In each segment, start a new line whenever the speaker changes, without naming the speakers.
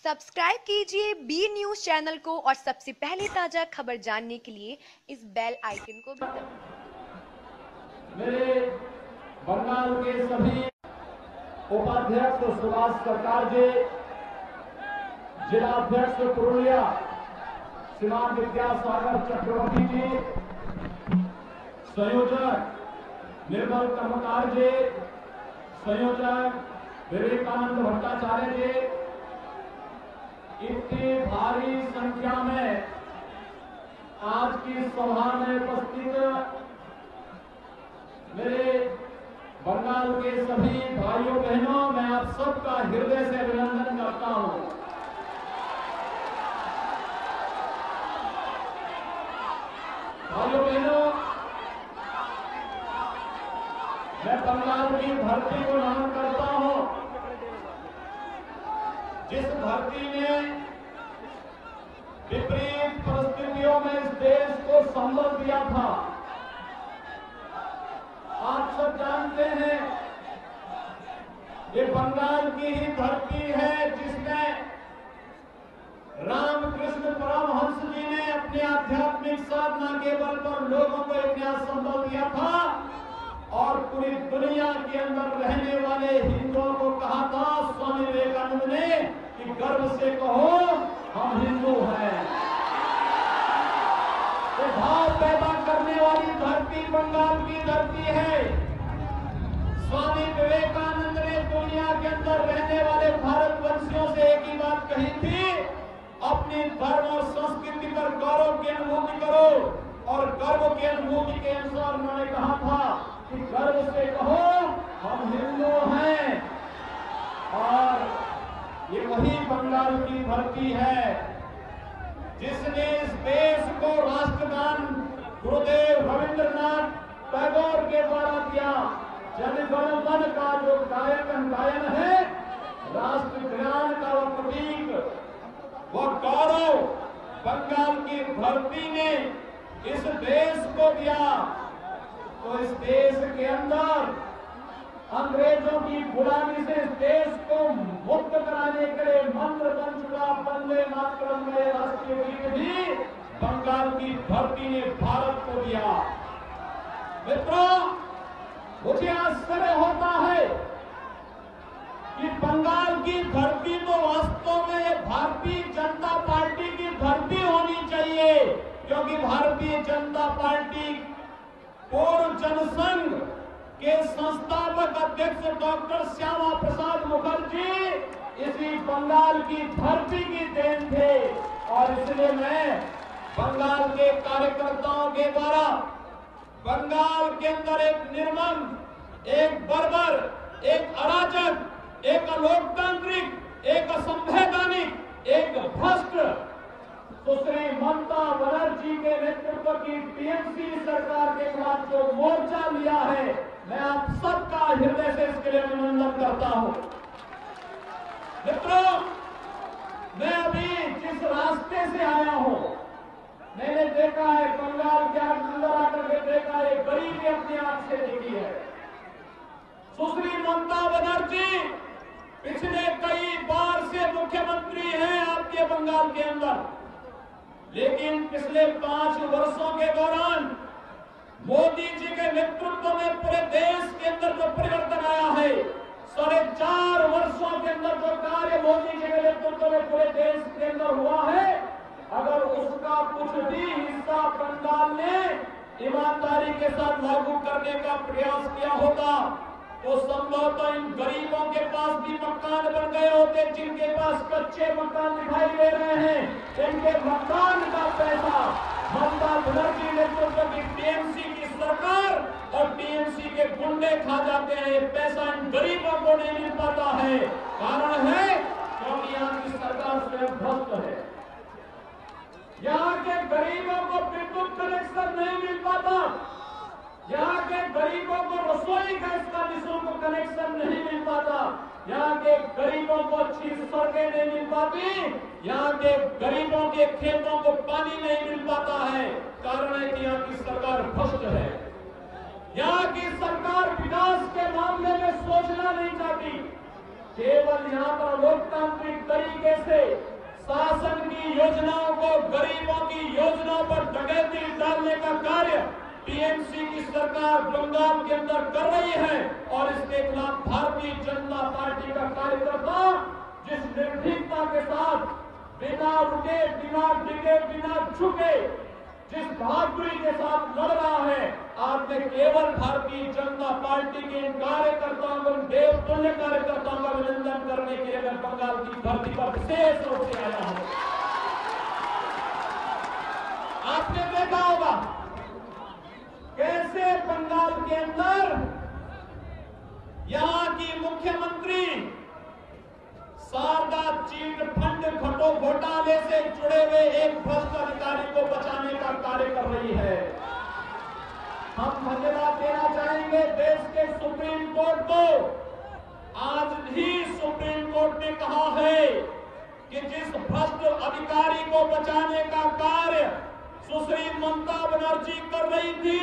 Subscribe कीजिए B news channel को और सबसे पहले ताजा खबर जानने के लिए इस बेल आइकन को भी दबाएं।
मेरे बंगाल के सभी उपाध्यक्ष सुभाष सरकार जी, जिला अध्यक्ष पुरुलिया श्रीमान विद्यासागर चक्रवर्ती जी, संयोजक निर्मल कर्मकार जी, संयोजक विवेकानंद भट्टाचार्य जी, इतनी भारी संख्या में आज की सभा में उपस्थित मेरे बंगाल के सभी भाइयों बहनों, मैं आप सबका हृदय से अभिनंदन करता हूं। भाइयों बहनों, मैं बंगाल की धरती को नमन करता हूं, जिस धरती ने विपरीत परिस्थितियों में इस देश को संबल दिया था। आप सब जानते हैं ये बंगाल की ही धरती है जिसमें रामकृष्ण परमहंस जी ने अपनी आध्यात्मिक साधना के बल पर लोगों को एक नया संबल दिया था और पूरी दुनिया के अंदर रहने वाले हिंदुओं को कहा था स्वामी विवेकानंद ने कि गर्व से कहो हम हिंदू हैं। ये भाव पैदा करने वाली धरती बंगाल की धरती है। स्वामी विवेकानंद ने दुनिया के अंदर रहने वाले भारतवंशियों से एक ही बात कही थी, अपनी धर्म और संस्कृति पर गौरव की अनुभूति करो, और गर्व की अनुभूति के अनुसार उन्होंने कहा था कि गर्व से कहो हम हिंदू हैं। और ये वही बंगाल की धरती है जिसने इस देश को राष्ट्रगान गुरुदेव रविंद्रनाथ टैगोर के द्वारा दिया। जन गण मन का जो गायन है, राष्ट्र ज्ञान का वह प्रतीक, वह गौरव बंगाल की धरती ने इस देश को दिया। तो इस देश के अंदर अंग्रेजों की गुलामी से इस देश को मुक्त कराने के लिए मंत्र बन चुका वंदे मातरम में राष्ट्रीय गीत भी बंगाल की धरती ने भारत को दिया। मित्रों, मुझे आश्चर्य होता है कि बंगाल की धरती तो वास्तव में ये भारतीय जनता पार्टी की धरती होनी चाहिए, क्योंकि भारतीय जनता पार्टी पूर्व जनसंघ के संस्थापक अध्यक्ष डॉक्टर श्यामा प्रसाद मुखर्जी इसी बंगाल की धरती की देन थे। और इसलिए मैं बंगाल के कार्यकर्ताओं के द्वारा बंगाल के अंदर एक निर्मम, एक बर्बर, एक अराजक, एक अलोकतांत्रिक, एक असंवैधानिक, एक भ्रष्ट सुश्री ममता बनर्जी के नेतृत्व की टीएमसी सरकार के खिलाफ जो मोर्चा लिया है, मैं आप सबका हृदय से इसके लिए अभिनंदन करता हूं। मित्रों, मैं अभी जिस रास्ते से आया हूं, मैंने देखा है बंगाल के अंदर आकर के देखा है, गरीबी अपनी आंख से देखी है। सुश्री ममता बनर्जी पिछले कई बार से मुख्यमंत्री हैं आपके बंगाल के अंदर, लेकिन पिछले 5 वर्षों के दौरान मोदी जी के नेतृत्व में पूरे देश के अंदर जो परिवर्तन आया है, 4.5 वर्षों के अंदर जो कार्य मोदी जी के नेतृत्व में पूरे देश के अंदर हुआ है, अगर उसका कुछ भी हिस्सा बंगाल ने ईमानदारी के साथ लागू करने का प्रयास किया होता तो संभवतः इन गरीबों के पास भी मकान बन गए होते, जिनके पास कच्चे मकान दिखाई दे रहे हैं। इनके मकान का पैसा ममता बनर्जी नेतृत्व की टीएमसी की सरकार और टीएमसी के गुंडे खा जाते हैं। ये पैसा इन गरीबों को नहीं मिल पाता है। कारण है क्योंकि यहाँ की सरकार स्वयं भ्रष्ट है। यहाँ के गरीबों को विद्युत कनेक्शन नहीं मिल पाता, यहाँ के गरीबों को रसोई गैस का निःशुल्क कनेक्शन नहीं मिल पाता, यहाँ के गरीबों को अच्छी सड़कें नहीं मिल पाती, यहाँ के गरीबों के खेतों को पानी नहीं मिल पाता है। कारण है कि यहाँ की सरकार भ्रष्ट है। यहाँ की सरकार विकास के मामले में सोचना नहीं चाहती। केवल यहाँ पर लोकतांत्रिक तरीके से शासन की योजनाओं को, गरीबों की योजनाओं पर डकैती डालने का कार्य टीएमसी की सरकार बंगाल के अंदर कर रही है। और इसके खिलाफ भारतीय जनता पार्टी का कार्यकर्ता जिस निर्भीकता के साथ बिना रुके, बिना डिगे, बिना झुके, जिस बहादुरी के साथ लड़ रहा है, आपने केवल भारतीय जनता पार्टी के इन कार्यकर्ताओं को, देवतुल्य कार्यकर्ताओं का अभिनंदन करने के लिए मैं बंगाल की धरती पर विशेष रूप से आया हूं। आपने देखा होगा कैसे बंगाल के अंदर यहां की मुख्यमंत्री शारदा चीट फंड घोटाले से जुड़े हुए एक भ्रष्ट अधिकारी को बचाने का कार्य कर रही है। हम धन्यवाद देना चाहेंगे देश के सुप्रीम कोर्ट को। आज भी सुप्रीम कोर्ट ने कहा है कि जिस भ्रष्ट अधिकारी को बचाने का कार्य सुश्री ममता बनर्जी कर रही थी,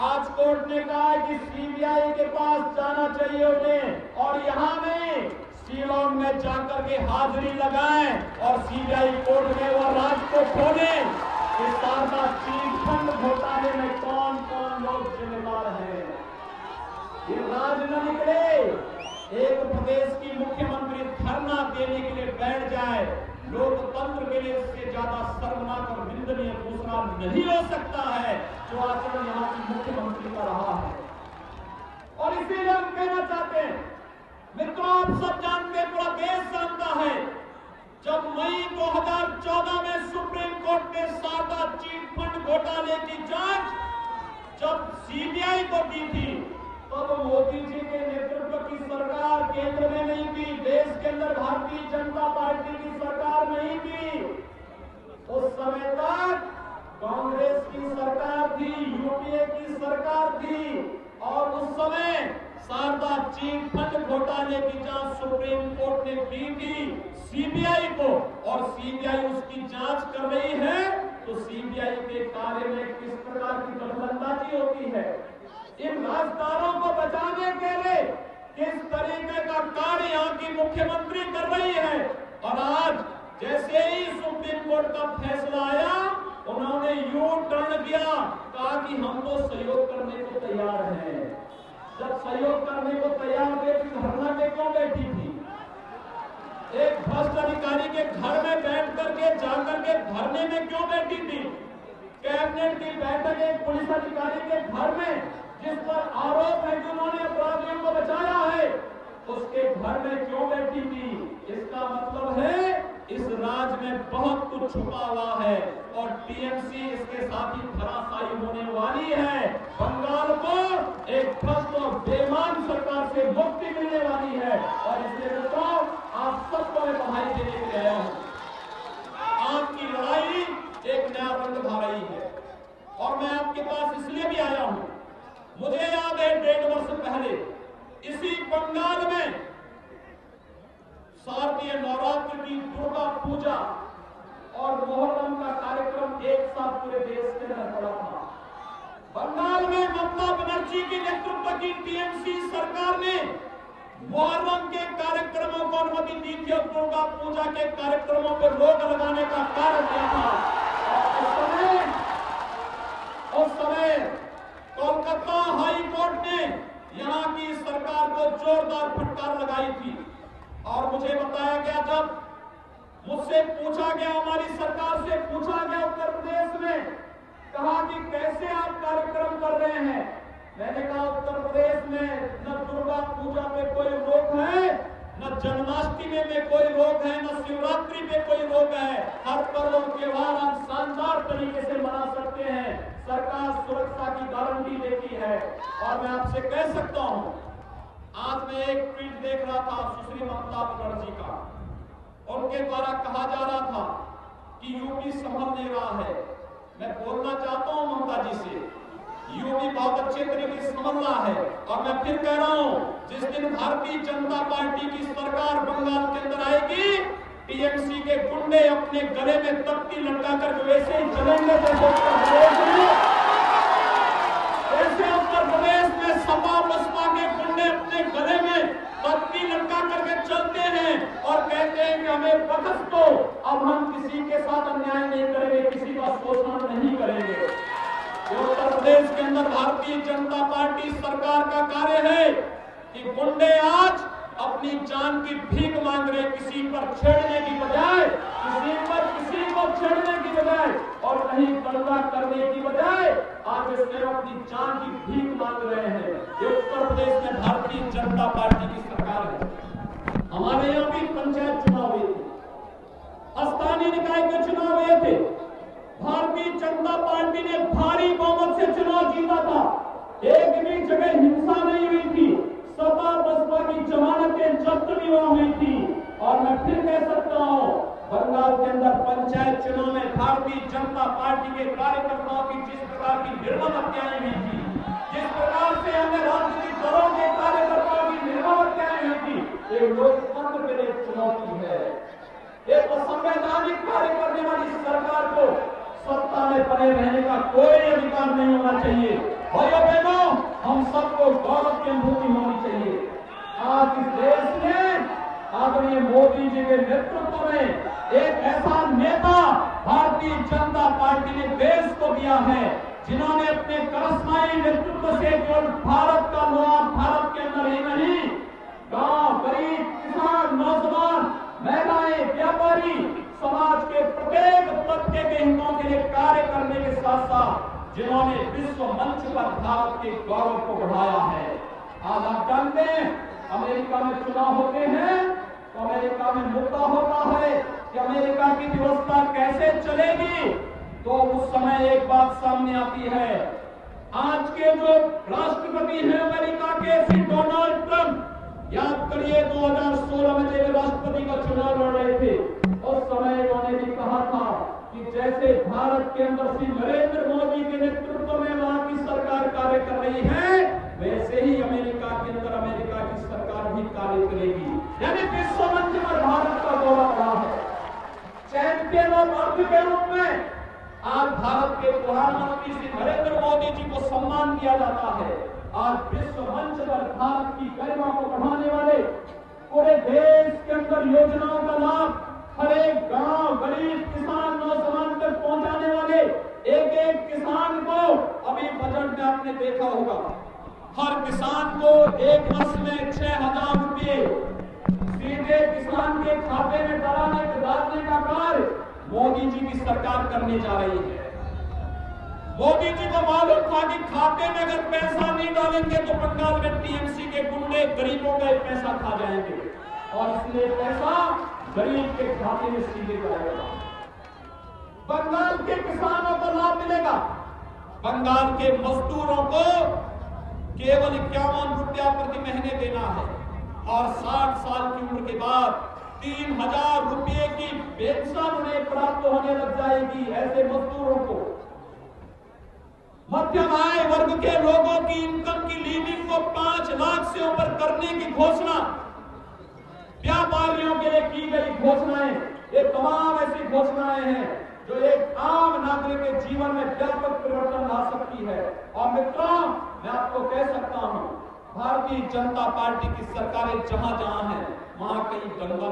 आज कोर्ट ने कहा कि सीबीआई के पास जाना चाहिए उन्हें, और यहां में शिलोंग में जाकर के हाजिरी लगाएं और सीबीआई कोर्ट में वह राज को खोलें कि शारदा चीट फंड घोटाले में कौन कौन लोग जिम्मेदार हैं। ये राज न निकले, एक प्रदेश की मुख्यमंत्री धरना देने के लिए बैठ जाए, लोकतंत्र के लिए इससे ज्यादा शर्मनाक और निंदनीय दूसरा नहीं हो सकता है जो आचरण यहाँ की मुख्यमंत्री का रहा है। और इसीलिए हम कहना चाहते हैं, मित्रों, आप सब जानते हैं, पूरा देश जानता है, जब मई 2014 में सुप्रीम कोर्ट ने शारदा चीट फंड घोटाले की जांच जब सीबीआई को दी थी, तब मोदी जी के नेतृत्व की सरकार केंद्र में नहीं थी, देश के अंदर भारतीय जनता पार्टी की सरकार नहीं थी। उस समय तक कांग्रेस की सरकार थी, यूपीए की सरकार थी, और उस समय शारदा चीट फंड घोटाले की जांच सुप्रीम कोर्ट ने दी थी सीबीआई को, और सीबीआई उसकी जांच कर रही है। तो सीबीआई के कार्य में किस प्रकार की दखलंदाजी होती है, इन राजदारों को बचाने के लिए किस तरीके का कार्य यहाँ की मुख्यमंत्री कर रही है। और आज जैसे ही सुप्रीम कोर्ट का फैसला आया, उन्होंने यू टर्न किया, कहा कि हम तो सहयोग करने को तैयार हैं। जब सहयोग करने को तैयार थे तो धरना में क्यों बैठी थी? एक भ्रष्ट अधिकारी के घर में बैठ करके जाकर के धरने में क्यों बैठी थी? कैबिनेट की बैठक एक पुलिस अधिकारी के घर में, जिस पर आरोप है कि उन्होंने अपराधियों को बचाया है, उसके घर में क्यों बैठी थी? इसका मतलब है इस राज्य में बहुत कुछ छुपा हुआ है और टीएमसी इसके साथ ही धराशायी होने वाली है। बंगाल को एक भ्रष्ट और बेईमान सरकार से मुक्ति मिलने वाली है, और इसलिए मित्रों, आप सबको मैं बधाई देने के लिए आया हूं। आपकी लड़ाई एक नया रंग ला रही है, और मैं आपके पास इसलिए भी आया हूं। मुझे याद है 1.5 वर्ष पहले इसी बंगाल में शारदीय नवरात्र की दुर्गा पूजा और मोहर्रम का कार्यक्रम एक साथ पूरे देश के अंदर पड़ा था। बंगाल में ममता बनर्जी की नेतृत्व की टीएमसी सरकार ने मोहर्रम के कार्यक्रमों को अनुमति दी थी और दुर्गा पूजा के कार्यक्रमों पर रोक लगाने का कार्य किया था। उस समय कोलकाता हाई कोर्ट ने यहाँ की सरकार को जोरदार फटकार लगाई थी, और मुझे बताया गया, जब मुझसे पूछा गया, हमारी सरकार से पूछा गया उत्तर प्रदेश में, कहा कि कैसे आप कार्यक्रम कर रहे हैं, मैंने कहा उत्तर प्रदेश में न दुर्गा पूजा पे कोई रोक है, न जन्माष्टमी में कोई रोक है, न शिवरात्रि पे कोई रोक है। हर पर्व और त्योहार हम शानदार तरीके से मना सकते हैं। सरकार सुरक्षा की गारंटी देती है। और मैं आपसे कह सकता हूं, आज मैं एक ट्वीट देख रहा था सुश्री ममता बनर्जी का, उनके द्वारा कहा जा रहा था कि यूपी संभल नहीं रहा है। मैं बोलना चाहता हूं ममता जी से, यूपी बहुत अच्छे तरीके से संभल रहा है। और मैं फिर कह रहा हूं, जिस दिन भारतीय जनता पार्टी की सरकार बंगाल के अंदर आएगी, टीएमसी के गुंडे अपने गले में तख्ती लटकाकर वैसे ही चलेंगे जैसे उत्तर प्रदेश में सपा बसपा के गुंडे अपने गले में तख्ती पगड़ी लटका करके चलते हैं और कहते हैं कि हमें बख्श दो, अब हम किसी के साथ अन्याय नहीं करेंगे, किसी का शोषण नहीं करेंगे। उत्तर प्रदेश के अंदर भारतीय जनता पार्टी सरकार का कार्य है कि गुंडे आज अपनी जान की भीख मांग रहे, किसी पर छेड़ने की बजाय, किसी को छेड़ने की बजाय और कहीं दंगा करने की बजाय आज सिर्फ अपनी जान की भीख मांग रहे हैं। ये उत्तर प्रदेश में भारतीय जनता पार्टी की सरकार है। हमारे यहाँ भी पंचायत चुनाव हुए थे, स्थानीय निकाय के चुनाव हुए थे, भारतीय जनता पार्टी ने भारी बहुमत से चुनाव जीता था, एक भी जगह हिंसा नहीं हुई थी, सपा बसपा की जमानतें जब्त भी वहां हुई थी। और मैं फिर कह सकता हूं, बंगाल के अंदर पंचायत चुनाव में भारतीय जनता पार्टी के कार्यकर्ताओं की जिस प्रकार की निर्मम हत्याएं हुई थी, जिस प्रकार से अन्य राजनीतिक दलों के कार्यकर्ताओं की निर्मम हत्याएं हुई थी, ये लोकतंत्र के लिए चुनौती है। एक असंवैधानिक कार्य करने वाली सरकार को सत्ता में बने रहने का कोई अधिकार नहीं होना चाहिए। भाइयों बहनों, हम सबको गौरव की अनुभूति होनी चाहिए। आज इस देश में आदरणीय मोदी जी के नेतृत्व में एक ऐसा नेता भारतीय जनता पार्टी ने देश को दिया है, जिन्होंने अपने करिश्माई नेतृत्व से केवल भारत का नया भारत के अंदर ही नहीं, गांव, गरीब, किसान, नौजवान, महिलाएं, व्यापारी, समाज के प्रत्येक तबके के हितों के लिए कार्य करने के साथ साथ जिन्होंने विश्व मंच पर भारत के गौरव को बढ़ाया है। आज आप जानते हैं, अमेरिका में चुनाव होते हैं तो अमेरिका में मुद्दा होता है कि अमेरिका की व्यवस्था कैसे चलेगी, तो उस समय एक बात सामने आती है। आज के जो राष्ट्रपति हैं अमेरिका के, श्री डोनाल्ड ट्रंप, याद करिए 2016 में जब राष्ट्रपति का चुनाव लड़ रहे थे, उस समय उन्होंने भी कहा था कि जैसे भारत के अंदर श्री नरेंद्र मोदी के नेतृत्व में वहां की सरकार कार्य कर रही है, वैसे ही अमेरिका के अंदर अमेरिका की सरकार भी कार्य करेगी। यानी विश्व मंच पर भारत का गौरव रहा है। चैंपियन ऑफ अर्थ के रूप में आज भारत के प्रधानमंत्री श्री नरेंद्र मोदी जी को सम्मान दिया जाता है। आज विश्व मंच पर भारत की गरिमा को बढ़ाने वाले पूरे देश के अंदर योजनाओं का लाभ हर एक गांव, गरीब, किसान, नौजवान तक पहुंचाने वाले एक एक किसान को, अभी बजट में आपने देखा होगा, हर किसान को एक वर्ष में 6,000 रुपये सीधे किसान के खाते में डालने का कार्य मोदी जी की सरकार करने जा रही है। मोदी जी को मालूम था कि खाते में अगर पैसा नहीं डालेंगे तो बंगाल में टीएमसी के गुंडे गरीबों का पैसा खा जाएंगे, और इसलिए पैसा गरीब के खाते में सीधे जाएगा। बंगाल के किसानों को लाभ मिलेगा। बंगाल के मजदूरों को केवल 51 रुपया प्रति महीने देना है, और 60 साल की उम्र के बाद 3,000 रुपये की पेंशन उन्हें प्राप्त होने लग जाएगी। ऐसे मजदूरों को, मध्यम आय वर्ग के लोगों की इनकम की लिमिट को 5 लाख से ऊपर करने की घोषणा, व्यापारियों के लिए की गई घोषणाएं, ये तमाम ऐसी घोषणाएं हैं जो एक आम नागरिक के जीवन में व्यापक परिवर्तन ला सकती है। और मित्रों, मैं आपको कह सकता हूं, भारतीय जनता पार्टी की सरकारें जहां जहां हैं, वहां कहीं दंगा